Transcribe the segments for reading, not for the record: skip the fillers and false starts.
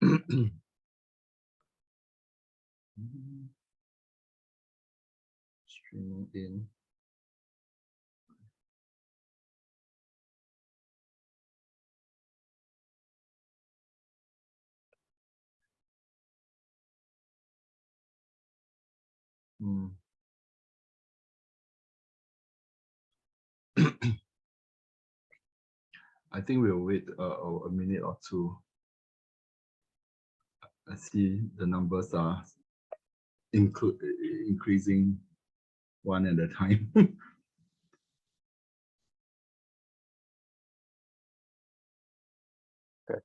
Streaming in. I think we'll wait a minute or two. I see the numbers are increasing one at a time. Good.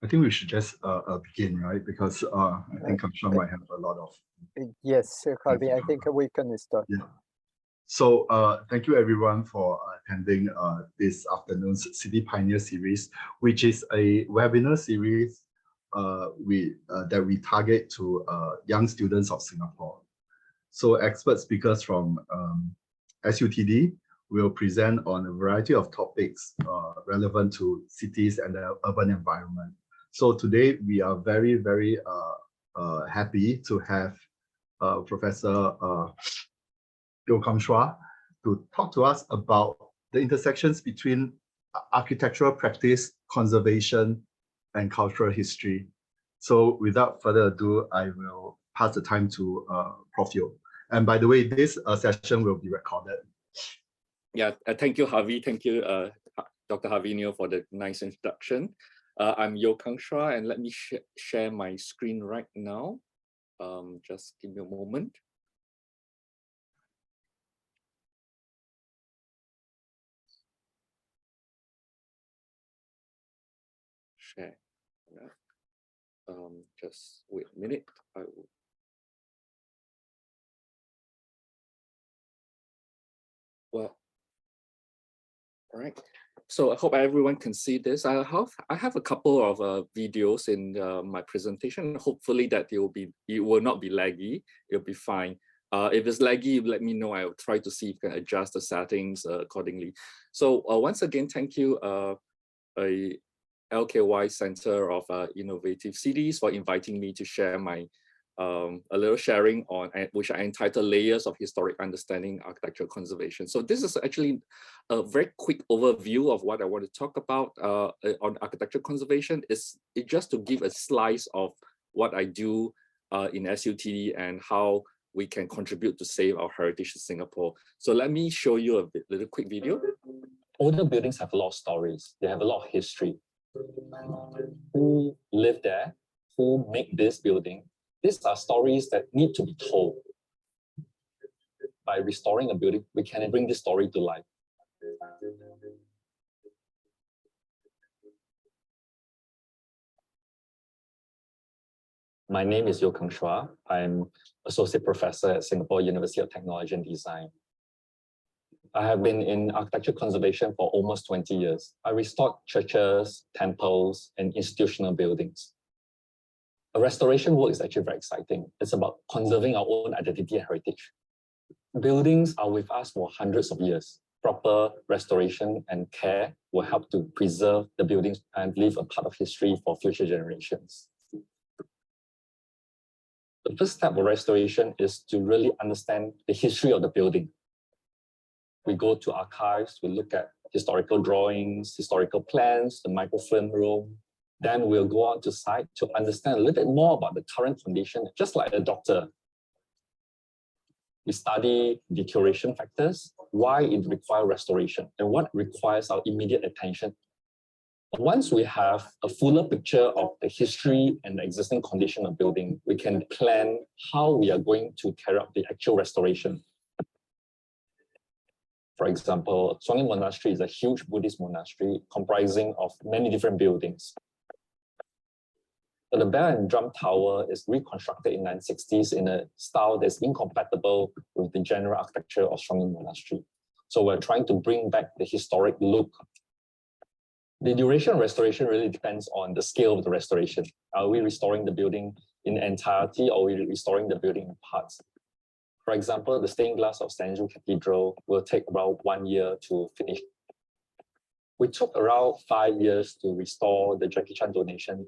I think we should just begin, right? Because I think Kamshan might have a lot of. Yes, Harvey, I think we can start. Yeah. So thank you everyone for attending this afternoon's City Pioneer series, which is a webinar series that we target to young students of Singapore. So expert speakers from SUTD will present on a variety of topics relevant to cities and the urban environment. So today we are very, very happy to have Professor Yeo Kang Chua to talk to us about the intersections between architectural practice, conservation, and cultural history. So without further ado, I will pass the time to Prof. Yeo. And by the way, this session will be recorded. Yeah, thank you, Harvey. Thank you, Dr. Harvey Neo, for the nice introduction. I'm Yeo Kang Chua, and let me share my screen right now. Just give me a moment. Share. Just wait a minute. I will. Well, all right. So I hope everyone can see this. I have a couple of videos in my presentation. Hopefully that it will not be laggy. It'll be fine. If it's laggy, let me know. I'll try to see if I can adjust the settings accordingly. So once again, thank you, LKY Center of Innovative Cities, for inviting me to share my a little sharing on which I entitled Layers of Historic Understanding Architectural Conservation. So this is actually a very quick overview of what I want to talk about on architectural conservation. It's just to give a slice of what I do in SUTD and how we can contribute to save our heritage in Singapore. So let me show you a little quick video. Older buildings have a lot of stories. They have a lot of history. Who lived there? Who made this building? These are stories that need to be told. By restoring a building, we can bring this story to life. My name is Yeo Kang Chua. I'm Associate Professor at Singapore University of Technology and Design. I have been in architecture conservation for almost 20 years. I restored churches, temples, and institutional buildings. A restoration work is actually very exciting. It's about conserving our own identity and heritage. Buildings are with us for hundreds of years. Proper restoration and care will help to preserve the buildings and leave a part of history for future generations. The first step of restoration is to really understand the history of the building. We go to archives, we look at historical drawings, historical plans, the microfilm room. Then we'll go out to site to understand a little bit more about the current condition, just like a doctor. We study deterioration factors, why it requires restoration, and what requires our immediate attention. Once we have a fuller picture of the history and the existing condition of building, we can plan how we are going to carry out the actual restoration. For example, Swan Ling Monastery is a huge Buddhist monastery comprising of many different buildings. So the bell and drum tower is reconstructed in the 1960s in a style that's incompatible with the general architecture of Swan Ling Monastery. So we're trying to bring back the historic look The duration of restoration really depends on the scale of the restoration. Are we restoring the building in entirety, or are we restoring the building in parts? For example, the stained glass of San Andrew Cathedral will take about 1 year to finish. We took around 5 years to restore the Jackie Chan donation.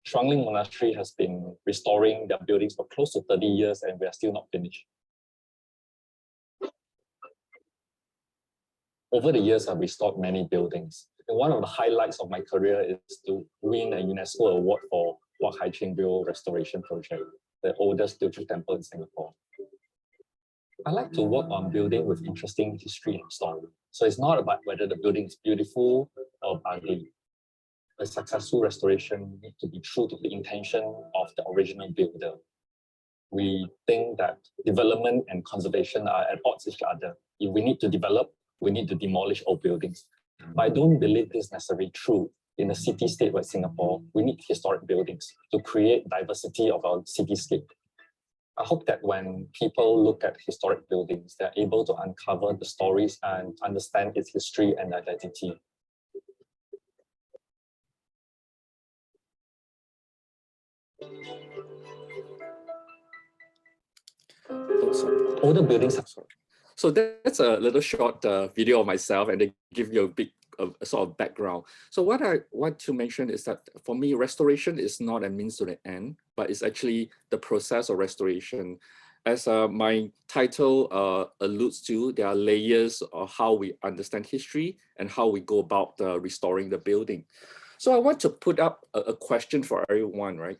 Shuangling Monastery has been restoring their buildings for close to 30 years, and we are still not finished. Over the years, I've restored many buildings. And one of the highlights of my career is to win a UNESCO award for Wat Hai Ching Build Restoration Project, the oldest Teochew temple in Singapore. I like to work on building with interesting history and story. So it's not about whether the building is beautiful or ugly. A successful restoration needs to be true to the intention of the original builder. We think that development and conservation are at odds with each other. If we need to develop, we need to demolish old buildings. But I don't believe this is necessarily true. In a city-state like Singapore, we need historic buildings to create diversity of our cityscape. I hope that when people look at historic buildings, they're able to uncover the stories and understand its history and identity. Oh, sorry. Older buildings have So that's a little short video of myself, and they give you a big sort of background. So what I want to mention is that for me, restoration is not a means to the end, but it's actually the process of restoration. As my title alludes to, there are layers of how we understand history and how we go about restoring the building. So I want to put up a question for everyone, right?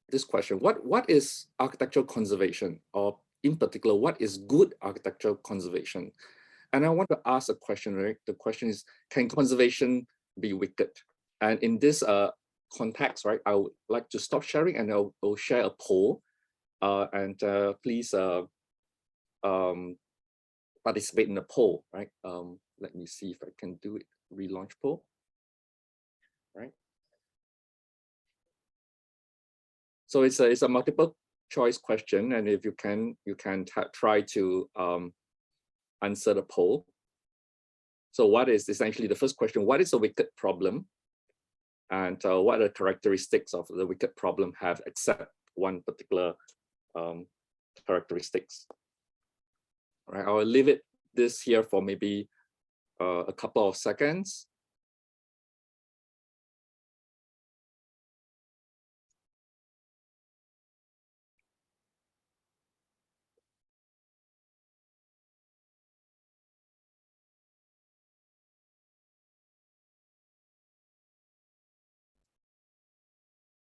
This question, what is architectural conservation, or in particular, what is good architectural conservation? And I want to ask a question, right? The question is, can conservation be wicked? And in this context, right, I would like to stop sharing and I'll share a poll. Please participate in the poll, right? Let me see if I can do it, relaunch poll, right? So it's a multiple choice question, and if you can try to answer the poll. So what is essentially the first question? What is a wicked problem? And what are the characteristics of the wicked problem have, except one particular characteristics? All right, I will leave this here for maybe a couple of seconds.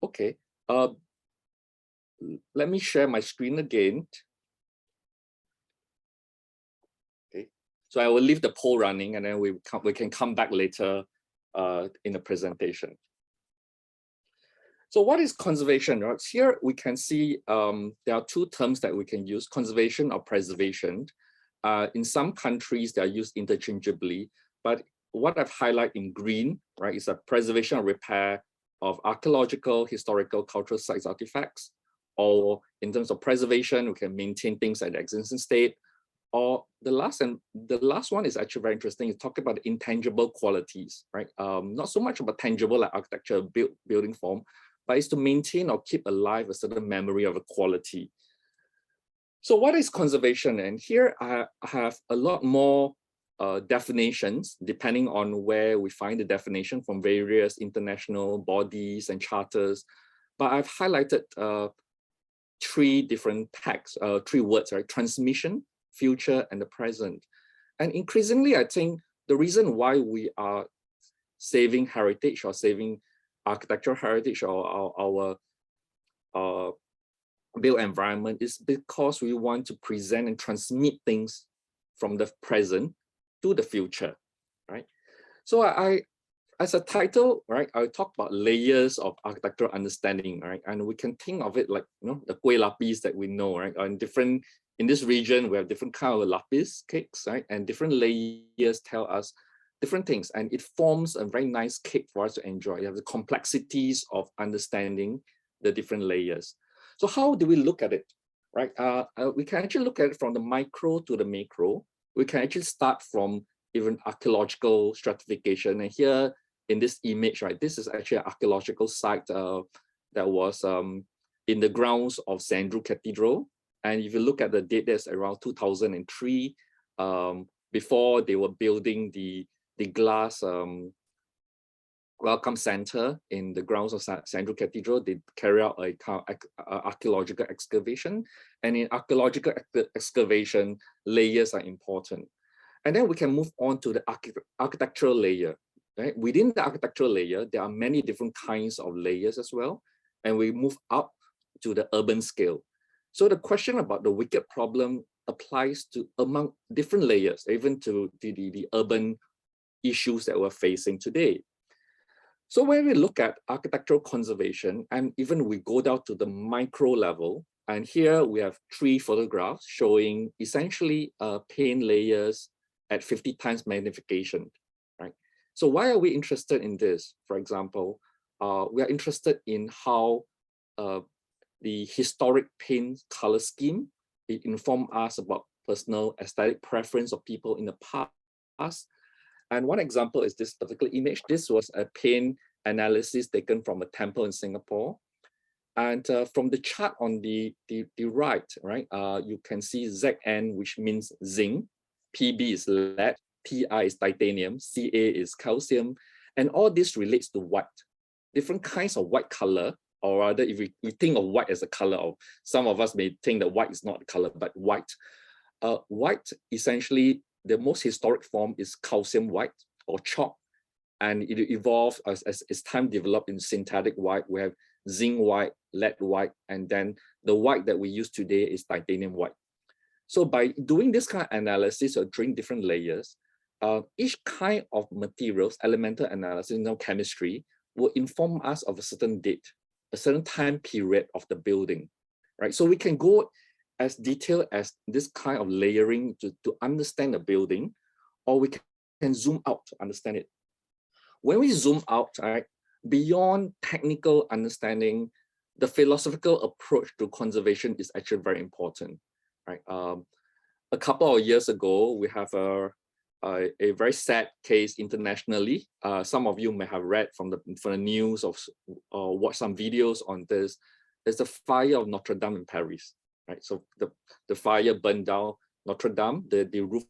Okay, let me share my screen again. Okay, so I will leave the poll running, and then we can come back later in the presentation. So what is conservation? Right? Here we can see there are two terms that we can use: conservation or preservation. In some countries, they are used interchangeably, but what I've highlighted in green, right, is a preservation or repair of archaeological, historical, cultural sites, artifacts. Or in terms of preservation, we can maintain things at the existing state. Or the last one is actually very interesting. It's talking about intangible qualities, right? Not so much about tangible like architecture, building form, but it's to maintain or keep alive a certain memory of a quality. So what is conservation? And here I have a lot more definitions, depending on where we find the definition from various international bodies and charters. But I've highlighted three different tags, three words, right? Transmission, future, and the present. And increasingly, I think the reason why we are saving heritage or saving architectural heritage or our built environment is because we want to present and transmit things from the present to the future, right? So as a title, right, I talk about layers of architectural understanding, right? And we can think of it like, you know, the kueh lapis that we know, right? In this region, we have different kind of lapis cakes, right? And different layers tell us different things, and it forms a very nice cake for us to enjoy. You have the complexities of understanding the different layers. So how do we look at it, right? We can actually look at it from the micro to the macro. We can actually start from even archaeological stratification. And here in this image, right, this is actually an archaeological site that was in the grounds of St. Andrew Cathedral. And if you look at the date, that's around 2003, before they were building the glass welcome center in the grounds of St. Andrew Cathedral. They carry out a archaeological excavation, and in archaeological excavation, layers are important. And then we can move on to the architectural layer. Right? Within the architectural layer, there are many different kinds of layers as well, and we move up to the urban scale. So the question about the wicked problem applies to among different layers, even to the urban issues that we're facing today. So when we look at architectural conservation, and even we go down to the micro level, and here we have 3 photographs showing essentially paint layers at 50 times magnification, right? So why are we interested in this? For example, we are interested in how the historic paint color scheme, it informed us about personal aesthetic preference of people in the past. And one example is this particular image. This was a paint analysis taken from a temple in Singapore. And from the chart on the right, you can see ZN, which means zinc, PB is lead, TI is titanium, CA is calcium, and all this relates to white. Different kinds of white color, or rather, if we think of white as a color, of some of us may think that white is not a color, but white. White, essentially, the most historic form is calcium white or chalk, and it evolved as time developed in synthetic white. We have zinc white, lead white, and then the white that we use today is titanium white. So by doing this kind of analysis or drawing different layers, each kind of materials, elemental analysis, chemistry, will inform us of a certain date, a certain time period of the building, right? So we can go as detailed as this kind of layering to understand the building, or we can zoom out to understand it. When we zoom out, right, beyond technical understanding, the philosophical approach to conservation is actually very important, right? A couple of years ago, we have a very sad case internationally. Some of you may have read from the news or watched some videos on this. There's the fire of Notre Dame in Paris, right? So the fire burned down Notre Dame, the roof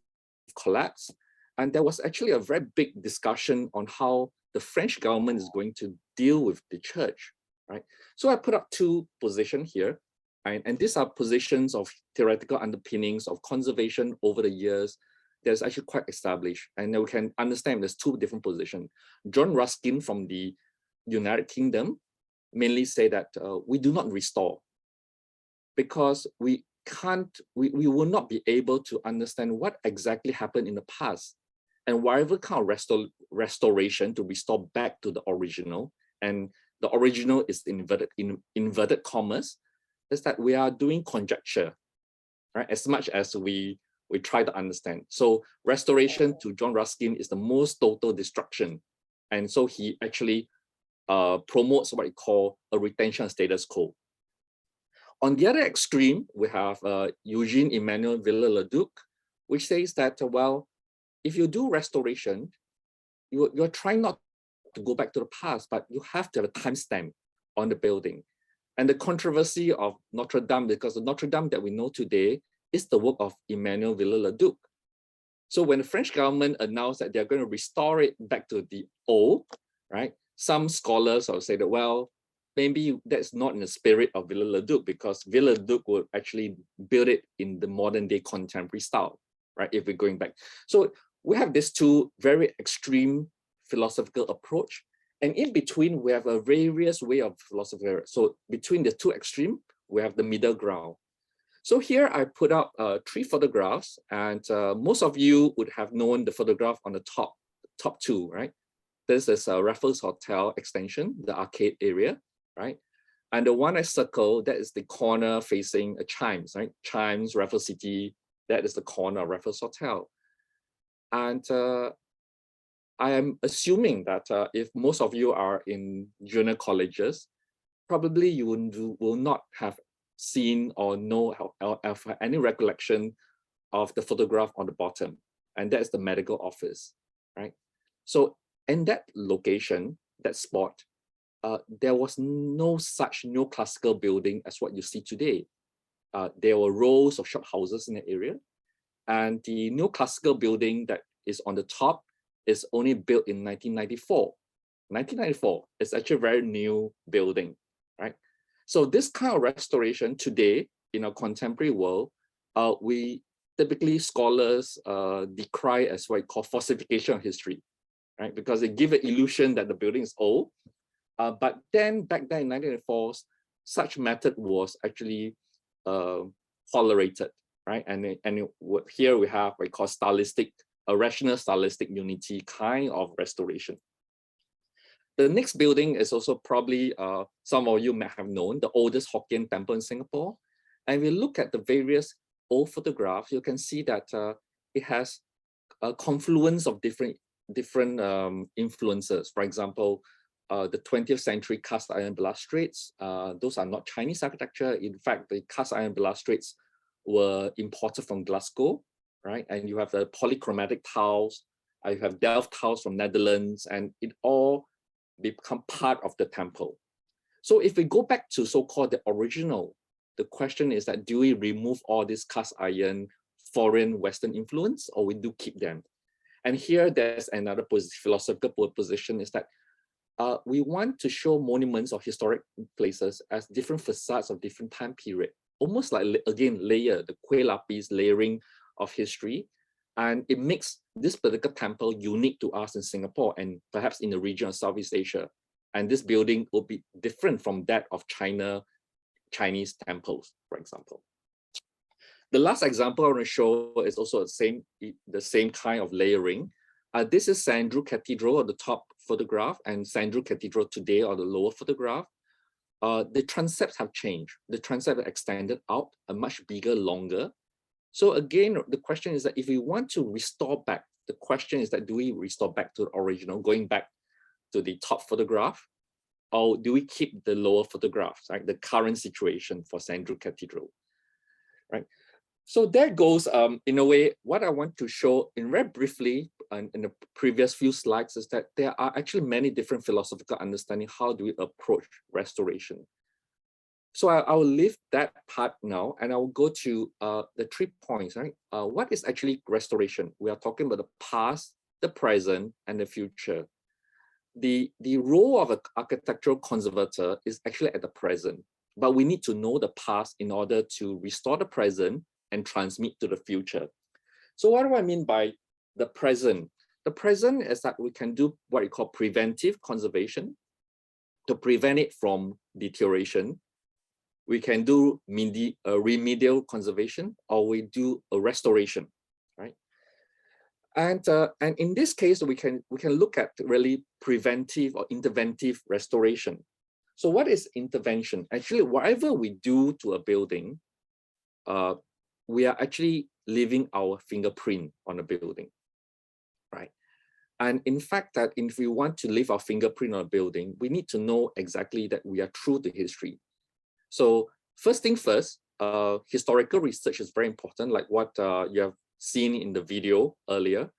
collapsed. And there was actually a very big discussion on how the French government is going to deal with the church, right? So I put up 2 positions here, right? And these are positions of theoretical underpinnings of conservation over the years that's actually quite established. And then we can understand there's 2 different positions. John Ruskin from the United Kingdom mainly say that we do not restore, because we will not be able to understand what exactly happened in the past. And whatever kind of restoration to restore back to the original, and the original is in inverted commas, is that we are doing conjecture, right? As much as we try to understand. So restoration to John Ruskin is the most total destruction. And so he actually promotes what he calls a retention status quo. On the other extreme, we have Eugene Emmanuel Villers-Leduc, which says that, well, if you do restoration, you're trying not to go back to the past, but you have to have a timestamp on the building. And the controversy of Notre Dame, because the Notre Dame that we know today is the work of Emmanuel Villers-Leduc. So when the French government announced that they're going to restore it back to the old, right? Some scholars will say that, well, maybe that's not in the spirit of Villers-Leduc, because Villers-Leduc would actually build it in the modern day contemporary style, right? If we're going back. So we have these 2 very extreme philosophical approach. And in between, we have a various way of philosophy. So between the 2 extremes, we have the middle ground. So here I put up 3 photographs, and most of you would have known the photograph on the top 2, right? This is a Raffles Hotel extension, the arcade area, right? And the one I circled, that is the corner facing Chimes, right? Chimes, Raffles City, that is the corner of Raffles Hotel. And I am assuming that if most of you are in junior colleges, probably you will not have seen or know or have any recollection of the photograph on the bottom. and that's the medical office, right? So in that location, that spot, there was no such neoclassical building as what you see today. There were rows of shophouses in the area, and the neoclassical building that is on the top is only built in 1994. 1994 is actually a very new building, right? So this kind of restoration today in our contemporary world, we typically scholars decry as what we call falsification of history, right? Because they give an illusion that the building is old. But then back then in 1994, such method was actually tolerated, right? And here we have what we call stylistic, a rational stylistic unity kind of restoration. The next building is also probably some of you may have known, the oldest Hokkien temple in Singapore. And we look at the various old photographs, you can see that it has a confluence of different influences. For example, the 20th century cast iron balustrades, those are not Chinese architecture. In fact, the cast iron balustrades were imported from Glasgow, right? And you have the polychromatic tiles, you have Delft tiles from Netherlands, and it all become part of the temple. So if we go back to so-called the original, the question is that do we remove all this cast iron foreign Western influence, or we do keep them? And here there's another philosophical position is that we want to show monuments or historic places as different facades of different time period, almost like, again, the kue lapis layering of history. And it makes this particular temple unique to us in Singapore and perhaps in the region of Southeast Asia. And this building will be different from that of Chinese temples, for example. The last example I want to show is also the same kind of layering. This is St. Andrew Cathedral on the top photograph and St. Andrew Cathedral today on the lower photograph. The transepts have changed. The transept are extended out, a much bigger, longer. So again, the question is that if we want to restore back, the question is that do we restore back to the original, going back to the top photograph, or do we keep the lower photographs, right? The current situation for St. Andrew Cathedral, right? So there goes, in a way, what I want to show in very briefly in the previous few slides is that there are actually many different philosophical understanding. How do we approach restoration? So I will leave that part now, and I will go to the 3 points, right? What is actually restoration? We are talking about the past, the present, and the future. The role of an architectural conservator is actually at the present, but we need to know the past in order to restore the present and transmit to the future. So what do I mean by the present? The present is that we can do what we call preventive conservation to prevent it from deterioration. We can do remedial conservation, or we do a restoration, right? And in this case, we can look at really preventive or interventive restoration. So what is intervention? Actually, whatever we do to a building, we are actually leaving our fingerprint on a building, right? And in fact, that if we want to leave our fingerprint on a building, we need to know exactly that we are true to history. So first thing first, historical research is very important, like what you have seen in the video earlier.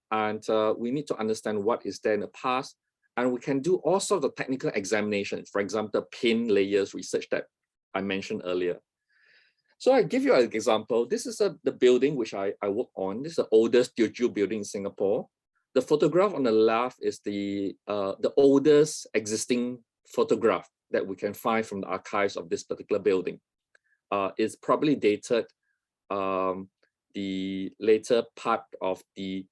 And we need to understand what is there in the past. And we can do all sorts of technical examinations, for example, pin layers research that I mentioned earlier. So I give you an example. This is the building which I work on. This is the oldest Teochew building in Singapore. The photograph on the left is the oldest existing photograph that we can find from the archives of this particular building. It's probably dated the later part of the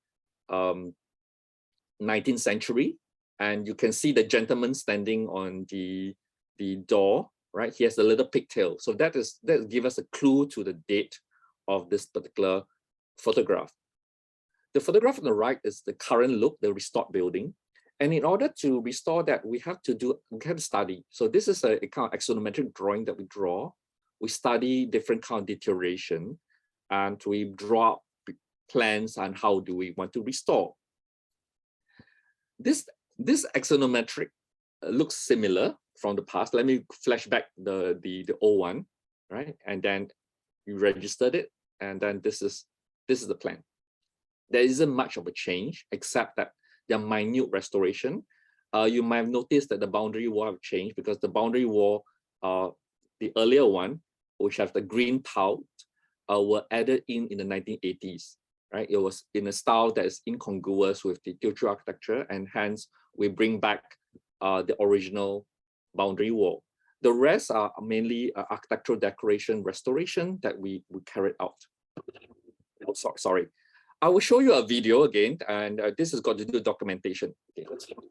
19th century. And you can see the gentleman standing on the door, right? He has a little pigtail. So that gives us a clue to the date of this particular photograph. The photograph on the right is the current look, the restored building. And in order to restore that, we have to study. So this is a kind of axonometric drawing that we draw. We study different kind of deterioration, and we draw plans on how do we want to restore. This axonometric looks similar from the past. Let me flash back the old one, right? And then you registered it, and then this is the plan. there isn't much of a change, except that they're minute restoration. You might have noticed that the boundary wall have changed, because the boundary wall, the earlier one, which have the green tile, were added in the 1980s, right? It was in a style that is incongruous with the Teochew architecture, and hence we bring back the original boundary wall. The rest are mainly architectural decoration restoration that we carried out. Oh, sorry. I will show you a video again, and this has got to do with documentation. Okay, let's look.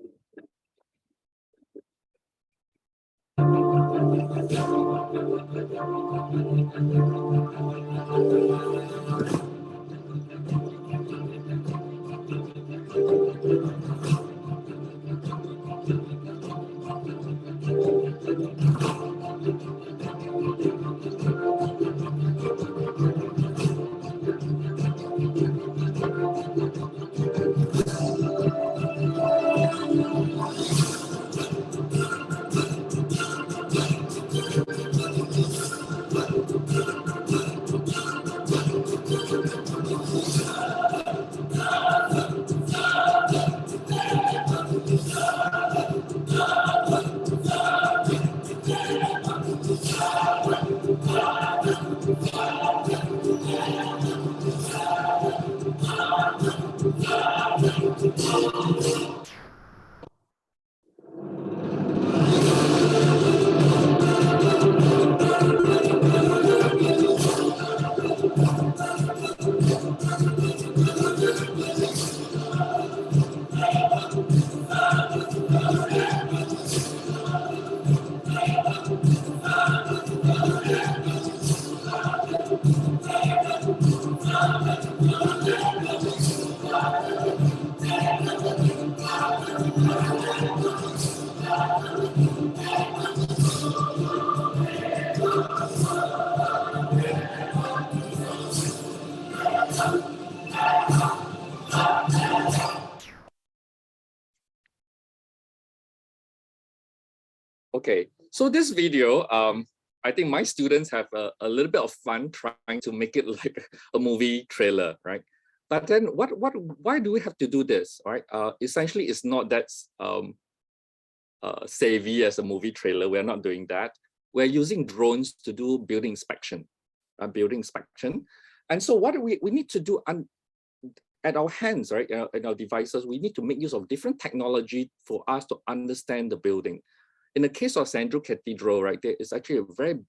Okay, so this video, I think my students have a little bit of fun trying to make it like a movie trailer, right? But then why do we have to do this, right? Essentially, it's not that savvy as a movie trailer. We're not doing that. We're using drones to do building inspection, And so what do we need to do at our hands, right? In our devices, we need to make use of different technology for us to understand the building. In the case of St. Andrew Cathedral, right, there is actually a very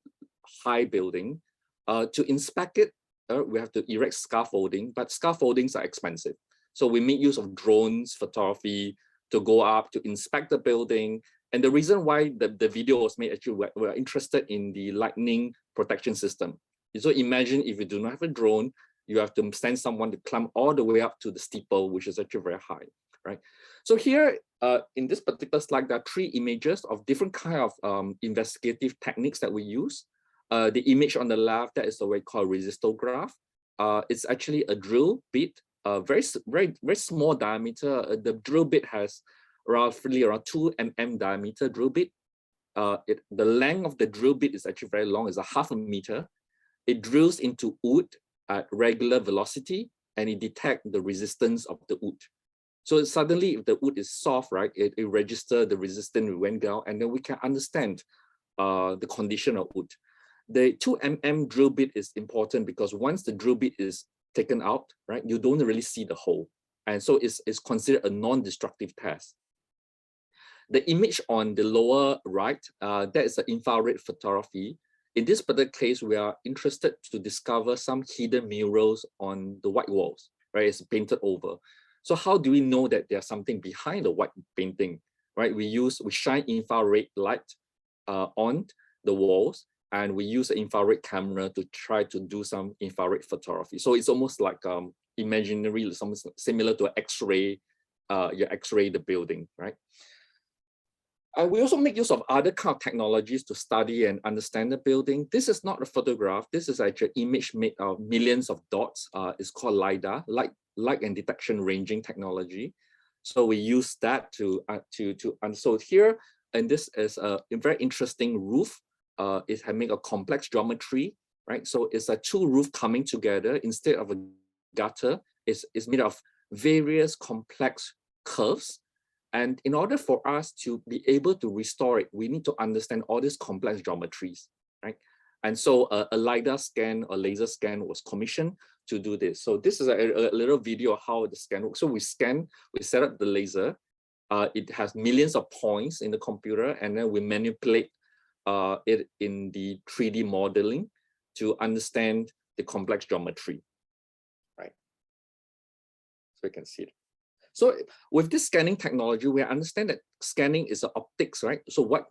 high building. To inspect it, we have to erect scaffolding, but scaffoldings are expensive. So we make use of drones, photography to go up to inspect the building. And the reason why the video was made, actually, we're interested in the lightning protection system. So imagine if you do not have a drone, you have to send someone to climb all the way up to the steeple, which is actually very high, right? So here, in this particular slide, there are 3 images of different kind of investigative techniques that we use. The image on the left, that is what we call resistograph. It's actually a drill bit, very small diameter. The drill bit has roughly around 2 mm diameter drill bit. The length of the drill bit is actually very long, it's a ½ meter. It drills into wood at regular velocity, and it detects the resistance of the wood. So suddenly, if the wood is soft, right, it registers the resistance we went down, and then we can understand the condition of wood. The 2 mm drill bit is important because once the drill bit is taken out, right, you don't really see the hole. And so it's considered a non-destructive test. The image on the lower right, that is an infrared photography. In this particular case, we are interested to discover some hidden murals on the white walls, right? It's painted over. So how do we know that there's something behind the white painting, right? We shine infrared light on the walls, and we use an infrared camera to try to do some infrared photography. So it's almost like imaginary, something similar to an X-ray, you X-ray the building, right? We also make use of other kind of technologies to study and understand the building. This is not a photograph. This is actually an image made of millions of dots. It's called LiDAR, light and detection ranging technology. So we use that and so here, and this is a very interesting roof. It has made a complex geometry, right? So it's a 2 roof coming together. Instead of a gutter, is made of various complex curves. And in order for us to be able to restore it, we need to understand all these complex geometries, right? And so a LiDAR scan or laser scan was commissioned to do this. So this is a little video of how the scan works. So we set up the laser. It has millions of points in the computer, and then we manipulate it in the 3D modeling to understand the complex geometry, right? So you can see it. So with this scanning technology, we understand that scanning is the optics, right? So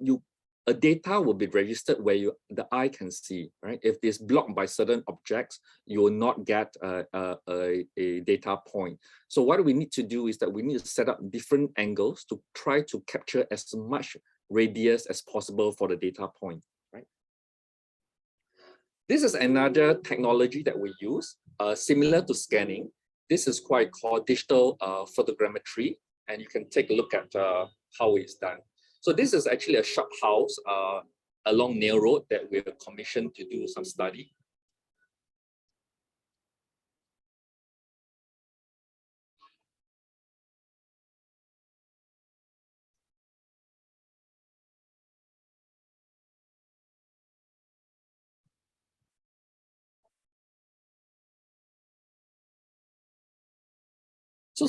a data will be registered where the eye can see, right? If it's blocked by certain objects, you will not get a data point. So what we need to do is that we need to set up different angles to try to capture as much radius as possible for the data point, right? This is another technology that we use, similar to scanning. This is quite called digital photogrammetry, and you can take a look at how it's done. So this is actually a shop house along Nail Road that we were commissioned to do some study. So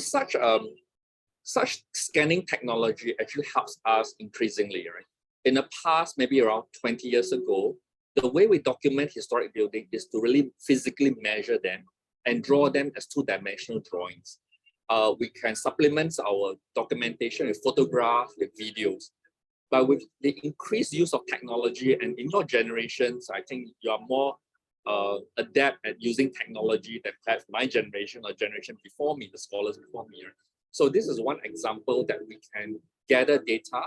such scanning technology actually helps us increasingly, right? In the past, maybe around 20 years ago, the way we document historic buildings is to really physically measure them and draw them as two-dimensional drawings. We can supplement our documentation with photographs, with videos. But with the increased use of technology, and in your generations, I think you are more adept at using technology than perhaps my generation or generation before me, the scholars before me. Right? So this is one example that we can gather data,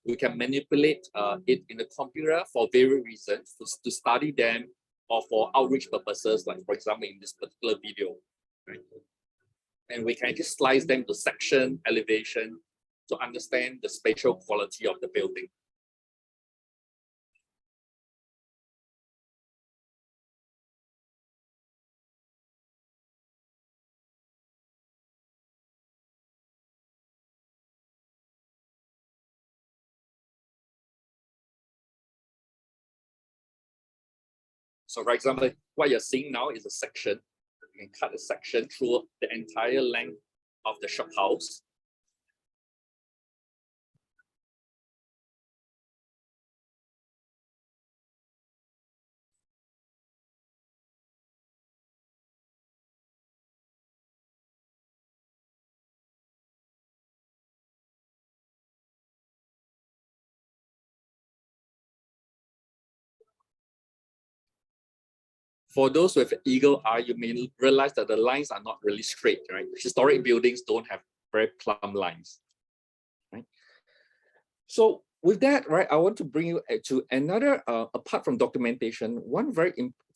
we can manipulate it in the computer for various reasons, to study them or for outreach purposes, like for example, in this particular video. Right? And we can just slice them to section, elevation, to understand the spatial quality of the building. So for example, what you're seeing now is a section. You can cut a section through the entire length of the shop house. For those with an eagle eye, you may realize that the lines are not really straight, right? Historic buildings don't have very plumb lines, right? So with that, right, I want to bring you to another, apart from documentation,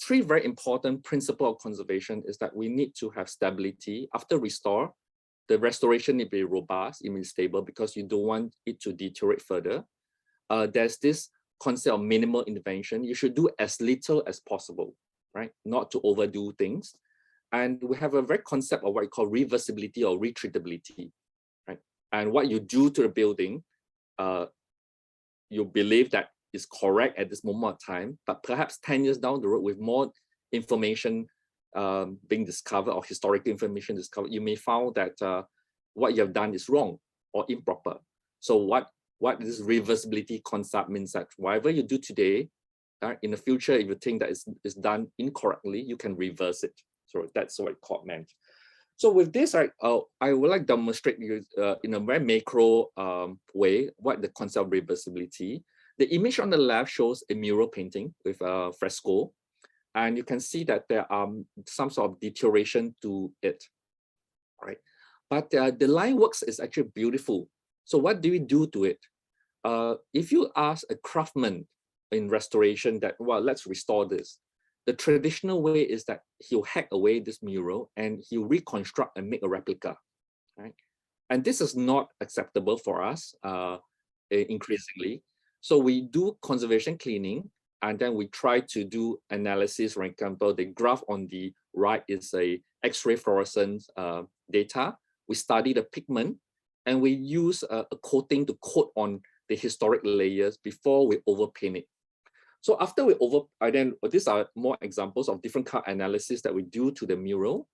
three very important principle of conservation is that we need to have stability. After restore, the restoration need to be robust, it means stable, because you don't want it to deteriorate further. There's this concept of minimal intervention. You should do as little as possible, right? Not to overdo things. And we have a very concept of what we call reversibility or retreatability, right? And what you do to the building, you believe that is correct at this moment of time, but perhaps 10 years down the road with more information being discovered or historical information discovered, you may find that what you have done is wrong or improper. So what this reversibility concept means that whatever you do today, in the future, if you think that it's done incorrectly, you can reverse it. So that's what it meant. So with this, I would like to demonstrate you in a very macro way what the concept of reversibility. The image on the left shows a mural painting with a fresco, and you can see that there are some sort of deterioration to it, right? But the line works is actually beautiful. So what do we do to it? If you ask a craftsman in restoration that, well, let's restore this, the traditional way is that he'll hack away this mural and he'll reconstruct and make a replica, right? And this is not acceptable for us increasingly. So we do conservation cleaning, and then we try to do analysis. For example, the graph on the right is a X-ray fluorescence data. We study the pigment, and we use a coating to coat on the historic layers before we overpaint it. So after we these are more examples of different kind of analysis that we do to the mural.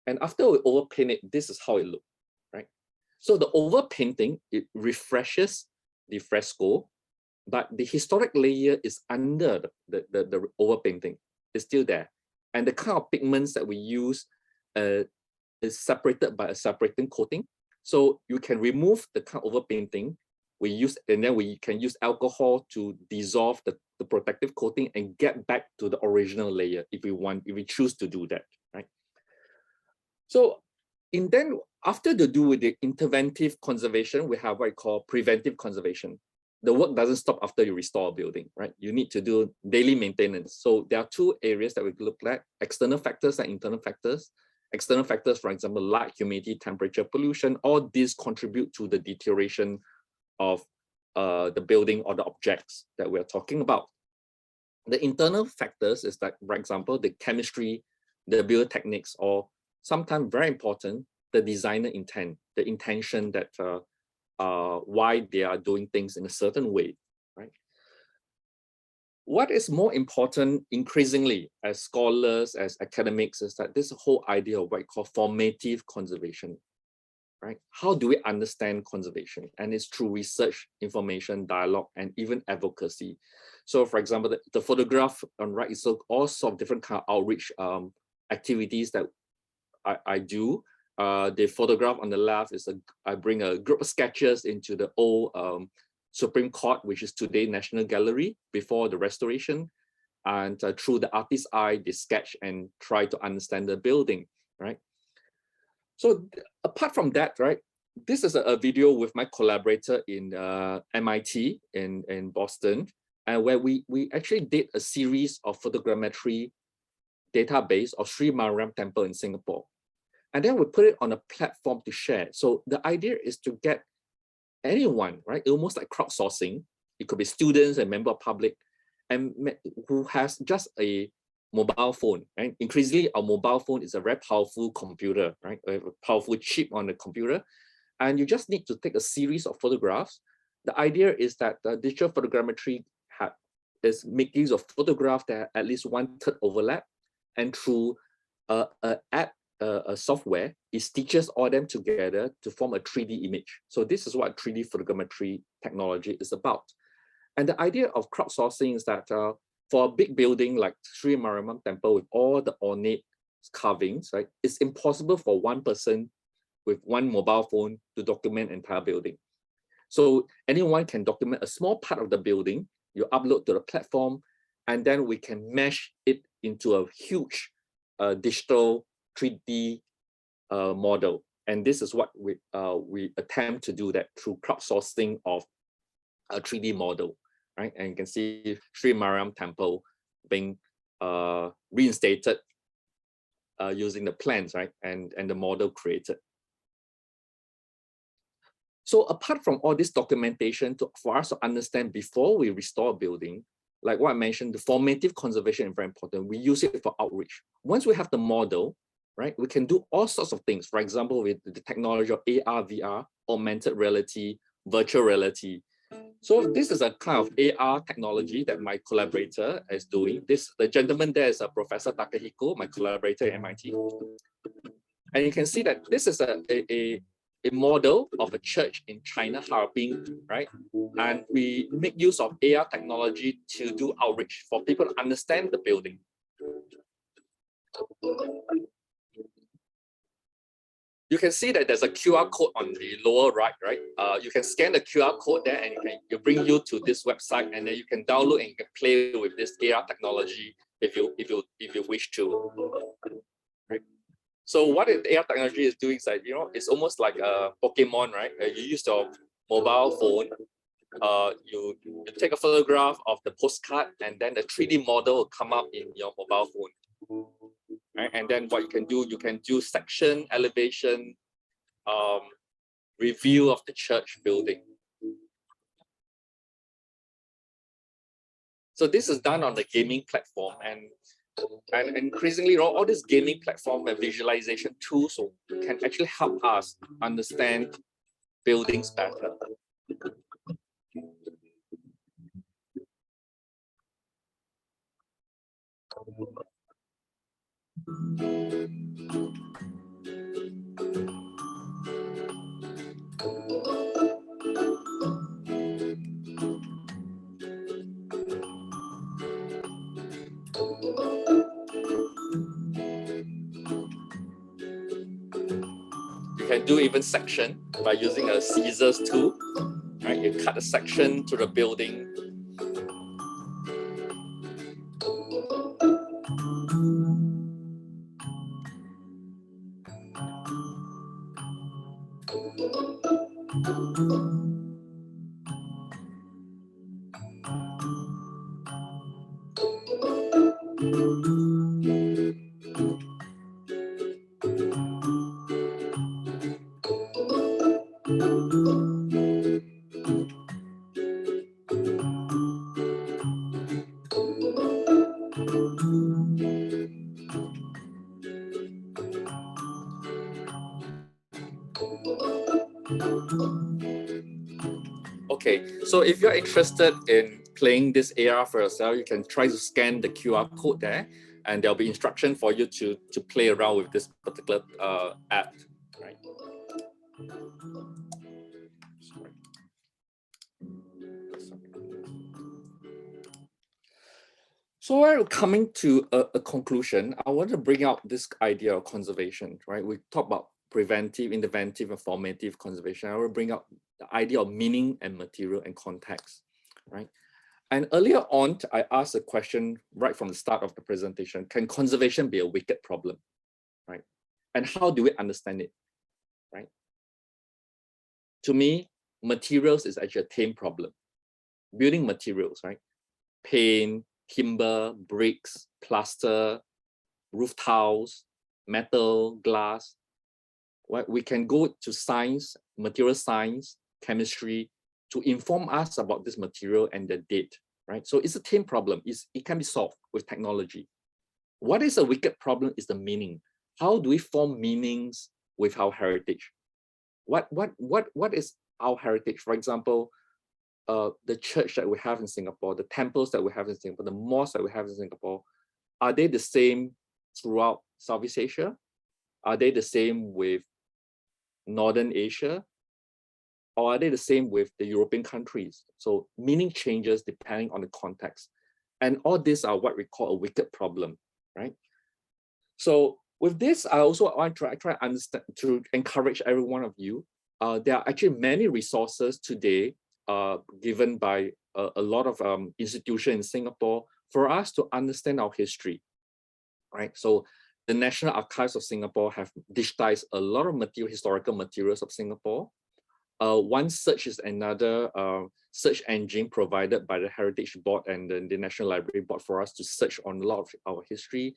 And after we overpaint it, this is how it looks, right? So the overpainting, it refreshes the fresco, but the historic layer is under the overpainting. It's still there. And the kind of pigments that we use is separated by a separating coating. So you can remove the kind of overpainting and then we can use alcohol to dissolve the protective coating and get back to the original layer if we choose to do that, right? So after to do with the interventive conservation, we have what we call preventive conservation. The work doesn't stop after you restore a building, right? You need to do daily maintenance. So there are two areas that we look at: external factors and internal factors. External factors, for example, light, humidity, temperature, pollution, all these contribute to the deterioration of the building or the objects that we're talking about. The internal factors is that, for example, the chemistry, the biotechnics, or sometimes very important, the designer intent, the intention that why they are doing things in a certain way, right? What is more important increasingly as scholars, as academics, is that this whole idea of what we call formative conservation, right? How do we understand conservation? And it's through research, information, dialogue, and even advocacy. So for example, the photograph on right is all sorts of different kind of outreach activities that I do. The photograph on the left is I bring a group of sketches into the old Supreme Court, which is today National Gallery, before the restoration. And through the artist's eye, they sketch and try to understand the building, right? So apart from that, right, this is a video with my collaborator in MIT in Boston, and where we actually did a series of photogrammetry database of Sri Mariam Temple in Singapore. And then we put it on a platform to share. So the idea is to get anyone, right, almost like crowdsourcing. It could be students and member of public, and who has just a mobile phone, right? Increasingly, our mobile phone is a very powerful computer, right? A powerful chip on the computer. And you just need to take a series of photographs. The idea is that digital photogrammetry is make use of photographs that at least 1/3 overlap, and through a software, it stitches all them together to form a 3D image. So this is what 3D photogrammetry technology is about. And the idea of crowdsourcing is that for a big building like Sri Mariam Temple with all the ornate carvings, right, it's impossible for one person with one mobile phone to document entire building. So anyone can document a small part of the building, you upload to the platform, and then we can mesh it into a huge digital 3D model. And this is what we attempt to do, that through crowdsourcing of a 3D model, right? And you can see Sri Mariam Temple being reinstated using the plans, right? And the model created. So apart from all this documentation for us to understand before we restore a building, like what I mentioned, the formative conservation is very important. We use it for outreach. Once we have the model, right, we can do all sorts of things. For example, with the technology of AR, VR, augmented reality, virtual reality. So this is a kind of AR technology that my collaborator is doing. The gentleman there is Professor Takahiko, my collaborator at MIT. And you can see that this is a model of a church in China, Harbin, right? And we make use of AR technology to do outreach for people to understand the building. You can see that there's a QR code on the lower right, right? You can scan the QR code there, and it bring you to this website, and then you can download and you can play with this AR technology if you wish to. Right? So what the AR technology is doing is that, you know, it's almost like a Pokemon, right? You use your mobile phone, you take a photograph of the postcard, and then the 3D model will come up in your mobile phone. Right? And then what you can do section, elevation, review of the church building. So this is done on the gaming platform, and increasingly all these gaming platform and visualization tools can actually help us understand buildings better. You can do even section by using a scissors tool, right? You cut a section to the building. Okay, so if you're interested in playing this AR for yourself, you can try to scan the QR code there, and there'll be instruction for you to play around with this particular app, right? Sorry. So while coming to a conclusion, I want to bring out this idea of conservation, right? We talk about preventive, interventive, and formative conservation. I will bring up the idea of meaning and material and context, right? And earlier on, I asked a question right from the start of the presentation: can conservation be a wicked problem, right? And how do we understand it, right? To me, materials is actually a tame problem. Building materials, right? Paint, timber, bricks, plaster, roof tiles, metal, glass. Right? We can go to science, material science, chemistry, to inform us about this material and the date, right? So it's a tame problem. It can be solved with technology. What is a wicked problem is the meaning. How do we form meanings with our heritage? What is our heritage? For example, the church that we have in Singapore, the temples that we have in Singapore, the mosques that we have in Singapore, are they the same throughout Southeast Asia? Are they the same with Northern Asia? Or are they the same with the European countries? So meaning changes depending on the context. And all these are what we call a wicked problem, right? So with this, I also want to try to understand, to encourage every one of you. There are actually many resources today given by a lot of institutions in Singapore for us to understand our history, right? So the National Archives of Singapore have digitized a lot of historical materials of Singapore. One Search is another search engine provided by the Heritage Board and the National Library Board for us to search on a lot of our history.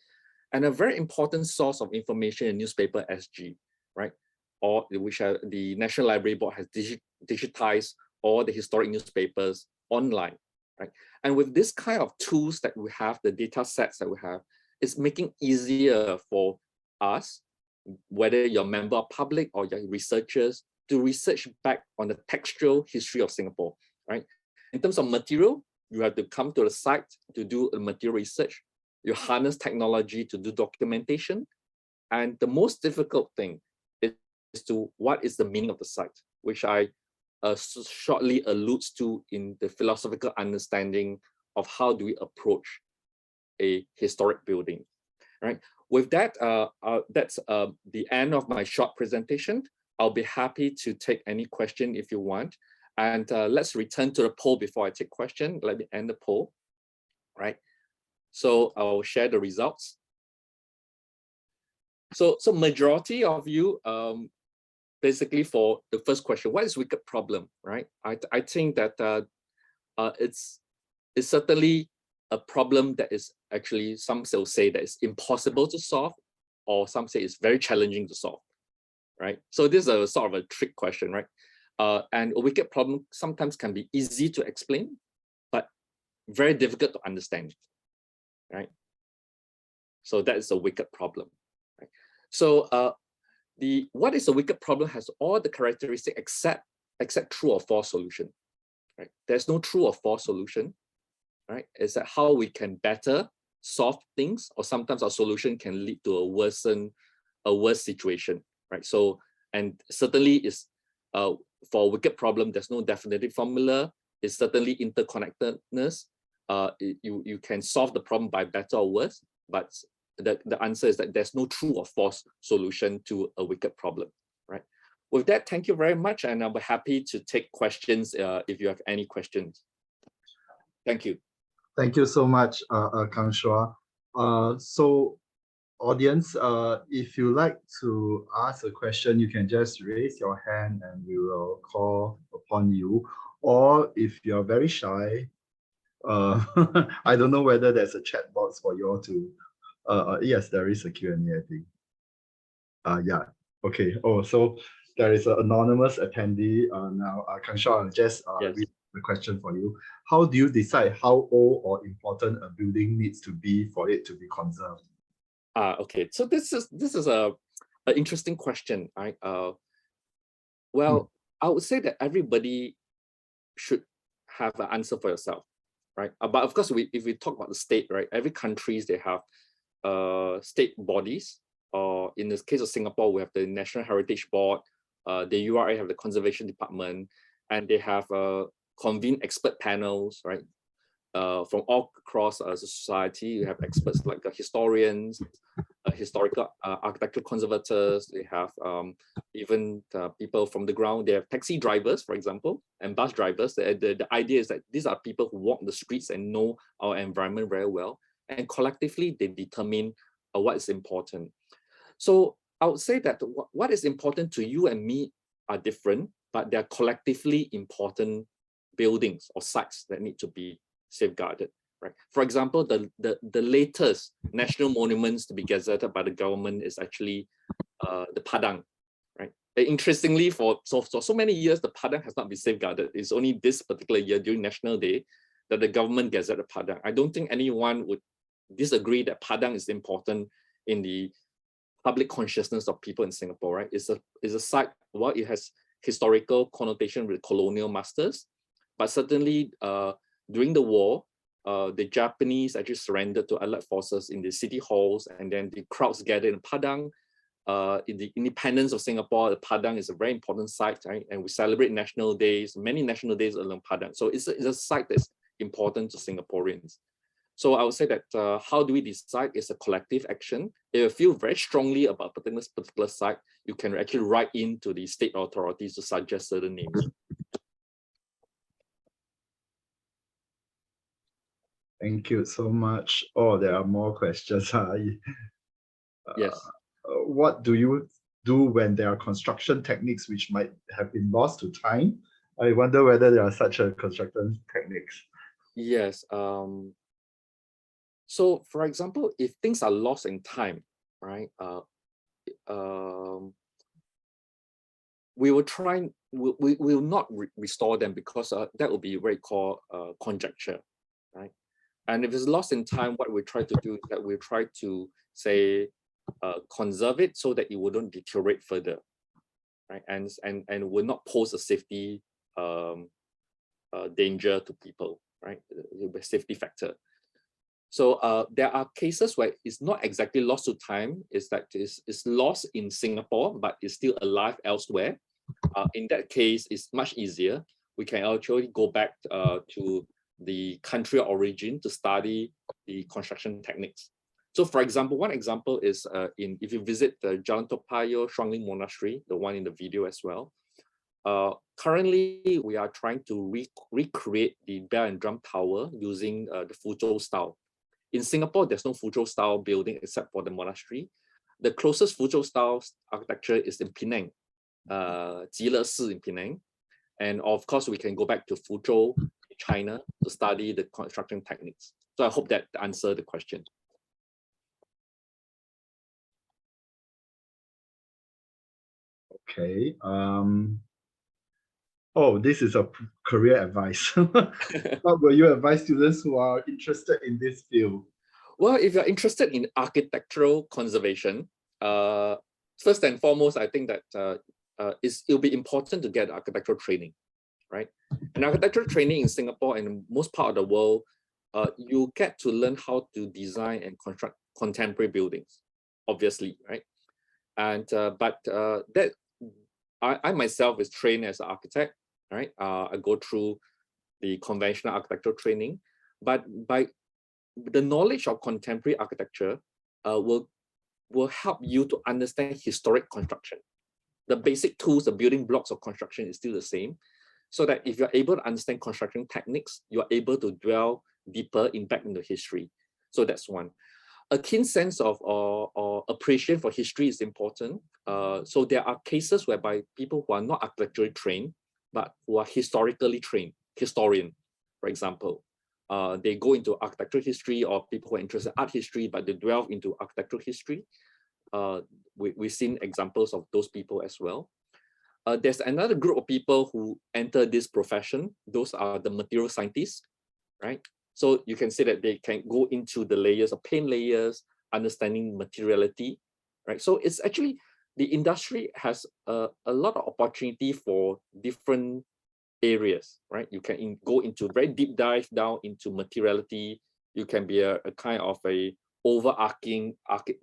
And a very important source of information in Newspaper SG, right? Or which the National Library Board has digitized all the historic newspapers online, right? And with this kind of tools that we have, the data sets that we have, it's making easier for us, whether you're a member of public or you're researchers, to research back on the textual history of Singapore, right? In terms of material, you have to come to the site to do a material research. You harness technology to do documentation. And the most difficult thing is to what is the meaning of the site, which I shortly alludes to in the philosophical understanding of how do we approach a historic building, right? With that, that's the end of my short presentation. I'll be happy to take any question if you want. And let's return to the poll before I take question. Let me end the poll, right? So I'll share the results. So majority of you, basically for the first question, what is wicked problem, right? I think that it's certainly a problem that is actually, some will say that it's impossible to solve, or some say it's very challenging to solve, right? So this is a sort of a trick question, right? And a wicked problem sometimes can be easy to explain, but very difficult to understand, right? So that is a wicked problem, right? So what is a wicked problem has all the characteristics except true or false solution, right? There's no true or false solution, right? It's that how we can better solve things, or sometimes our solution can lead to a worse situation, right? So, and certainly is for a wicked problem, there's no definitive formula. It's certainly interconnectedness. You can solve the problem by better or worse, but the answer is that there's no true or false solution to a wicked problem, right? With that, thank you very much, and I'll be happy to take questions if you have any questions. Thank you. Thank you so much, Kang Shua. So, audience, if you like to ask a question, you can just raise your hand and we will call upon you. Or if you're very shy, I don't know whether there's a chat box for you all to. Yes, there is a Q&A, I think. Yeah. Okay. Oh, so there is an anonymous attendee now. Kang Shua, I'll just Yes. read the question for you. How do you decide how old or important a building needs to be for it to be conserved? Okay. So this is an interesting question, right? Well, I would say that everybody should have an answer for yourself, right? But of course, if we talk about the state, right? Every countries they have state bodies. Or in the case of Singapore, we have the National Heritage Board. The URA have the Conservation Department, and they have convened expert panels, right? From all across the society. You have experts like historians, historical architectural conservators. They have even people from the ground. They have taxi drivers, for example, and bus drivers. The idea is that these are people who walk the streets and know our environment very well, and collectively they determine what is important. So I would say that what is important to you and me are different, but they're collectively important buildings or sites that need to be safeguarded, right? For example, the latest national monuments to be gazetted by the government is actually the Padang, right? Interestingly, for so many years, the Padang has not been safeguarded. It's only this particular year during National Day that the government gazetted Padang. I don't think anyone would disagree that Padang is important in the public consciousness of people in Singapore, right? It's a site, well, it has historical connotation with colonial masters, but certainly during the war, the Japanese actually surrendered to Allied forces in the city halls, and then the crowds gathered in Padang. In the independence of Singapore, the Padang is a very important site, right? And we celebrate national days, many national days along Padang. So it's a site that's important to Singaporeans. So I would say that how do we decide? It's a collective action. If you feel very strongly about a particular site, you can actually write into the state authorities to suggest certain names. Thank you so much. Oh, there are more questions. Yes. What do you do when there are construction techniques which might have been lost to time? I wonder whether there are such a construction techniques. Yes. So, for example, if things are lost in time, right? We will try. We will not restore them because that will be what we call conjecture, right? And if it's lost in time, what we try to do is that we try to say conserve it so that it wouldn't deteriorate further, right? And will not pose a safety danger to people, right? The safety factor. So there are cases where it's not exactly lost to time, it's that it's lost in Singapore, but it's still alive elsewhere. In that case, it's much easier. We can actually go back to the country of origin to study the construction techniques. So for example, one example is if you visit the Jalan Toa Payoh Shuangling Monastery, the one in the video as well. Currently, we are trying to recreate the bell and drum tower using the Fuzhou style. In Singapore, there's no Fuzhou style building except for the monastery. The closest Fuzhou style architecture is in Penang, Jile Si in Penang. And of course, we can go back to Fuzhou, China, to study the construction techniques. So I hope that answered the question. Okay. Oh, this is a career advice. What will you advise students who are interested in this field? Well, if you're interested in architectural conservation, first and foremost, I think that it'll be important to get architectural training, right? And architectural training in Singapore and most part of the world, you get to learn how to design and construct contemporary buildings, obviously, right? And that I myself is trained as an architect, right? I go through the conventional architectural training, but by the knowledge of contemporary architecture will help you to understand historic construction. The basic tools, the building blocks of construction is still the same, so that if you're able to understand construction techniques, you're able to dwell deeper back into history. So that's one. A keen sense of or appreciation for history is important. So there are cases whereby people who are not architecturally trained, but who are historically trained, historian, for example, they go into architectural history, or people who are interested in art history, but they delve into architectural history. We've seen examples of those people as well. There's another group of people who enter this profession. Those are the material scientists, right? So you can say that they can go into the layers of paint layers, understanding materiality, right? So it's actually, the industry has a lot of opportunity for different areas, right? You can go into very deep dive down into materiality. You can be a kind of a overarching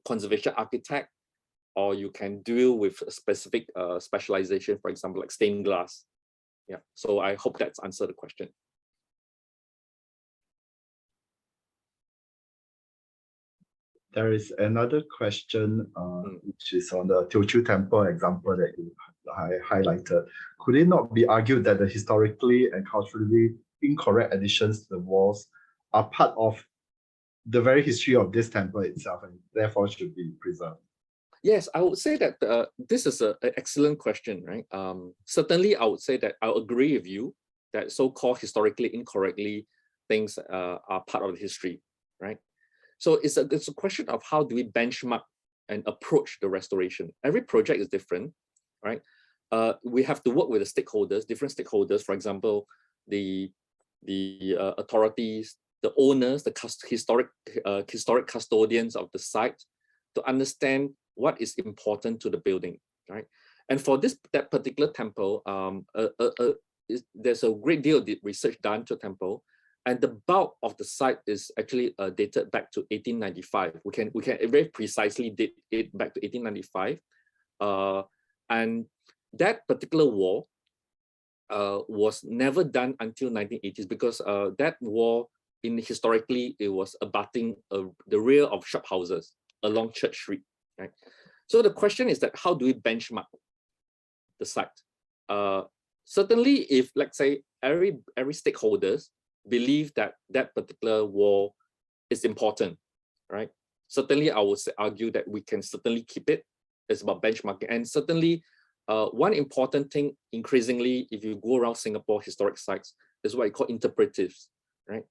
conservation architect, or you can deal with a specific specialization, for example, like stained glass. Yeah, so I hope that's answered the question. There is another question, which is on the Teochew Temple example that you highlighted. Could it not be argued that the historically and culturally incorrect additions to the walls are part of the very history of this temple itself, and therefore should be preserved? Yes, I would say that this is an excellent question, right? Certainly, I would say that I'll agree with you that so-called historically incorrectly things are part of the history, right? So it's a question of how do we benchmark and approach the restoration. Every project is different, right? We have to work with the stakeholders, different stakeholders. For example, the authorities, the owners, the historic custodians of the site, to understand what is important to the building, right? And for that particular temple, there's a great deal of research done to temple. And the bulk of the site is actually dated back to 1895. We can very precisely date it back to 1895. And that particular wall was never done until 1980s, because that wall, historically, it was abutting the rear of shophouses along Church Street, right? So the question is that how do we benchmark the site? Certainly, if, let's say, every stakeholders believe that that particular wall is important, right? Certainly, I would argue that we can certainly keep it. It's about benchmarking. And certainly, one important thing, increasingly, if you go around Singapore historic sites, is what I call interpretives, right?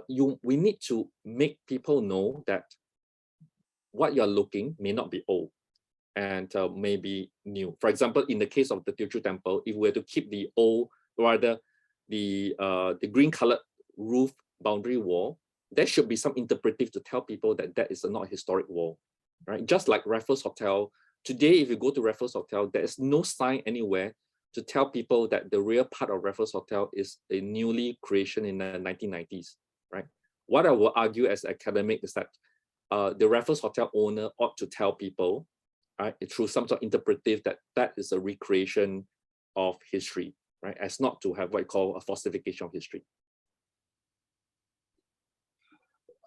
We need to make people know that what you're looking may not be old and may be new. For example, in the case of the Teochew Temple, if we were to keep the old, rather the green colored roof boundary wall, there should be some interpretive to tell people that that is not a historic wall, right? Just like Raffles Hotel. Today, if you go to Raffles Hotel, there is no sign anywhere to tell people that the rear part of Raffles Hotel is a newly creation in the 1990s, right? What I will argue as academic is that the Raffles Hotel owner ought to tell people, right, through some sort of interpretive, that that is a recreation of history, right, as not to have what I call a falsification of history.